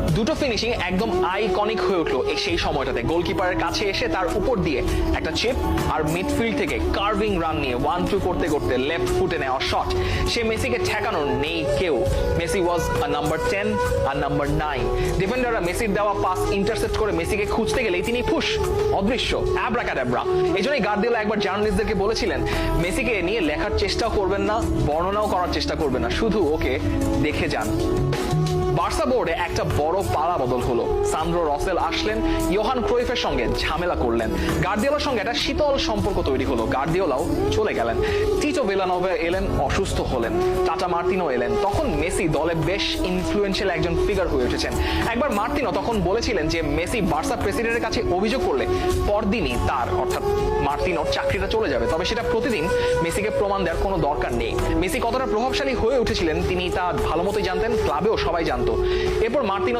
দুটো ফিনিশিং একদম আইকনিক হয়ে উঠলো সেই সময়টাতে। গোলকিপারের কাছে এসে তার উপর দিয়ে একটা চিপ, আর মিডফিল্ড থেকে কার্ভিং রান নিয়ে 1-2 করতে করতে লেফট ফুটে নেওয়া শট। সে মেসিকে ঠেকানোর নেই কেউ। মেসি ওয়াজ নাম্বার 10 আর নাম্বার 9। ডিফেন্ডাররা মেসির দেওয়া পাস ইন্টারসেপ্ট করে মেসিকে খুঁজতে গেলেই তিনি ফুস, অদৃশ্য, অ্যাব্রাকাডাব্রা। এই জন্যই গার্দিওলা একবার জার্নালিস্টদেরকে বলেছিলেন, মেসিকে নিয়ে লেখার চেষ্টাও করবেন না, বর্ণনাও করার চেষ্টা করবেন না, শুধু ওকে দেখে যান। বার্সা বোর্ডে একটা বড় পালা বদল হলো। সান্দ্রো রসেল আসলেন, ইয়োহান ক্রুইফের সঙ্গে ঝামেলা করলেন। গার্দিওলার সঙ্গে একটা শীতল সম্পর্ক তৈরি হলো। গার্দিওলাও চলে গেলেন। টিটো ভিলানোভা এলেন, অসুস্থ হলেন। টাটা মার্তিনো এলেন। তখন মেসি দলে বেশ ইনফ্লুয়েন্সিয়াল একজন ফিগার হয়ে উঠেছেন। একবার মার্তিনো তখন বলেছিলেন যে মেসি বার্সা প্রেসিডেন্টের কাছে অভিযোগ করলে পরদিনই তার, অর্থাৎ মার্তিনোর চাকরিটা চলে যাবে। তবে সেটা প্রতিদিন মেসিকে প্রমাণ দেওয়ার কোনো দরকার নেই। মেসি কতটা প্রভাবশালী হয়ে উঠেছিলেন তিনি তা ভালো মতোই জানতেন, ক্লাবেও সবাই জানতো। এরপর মার্তিনো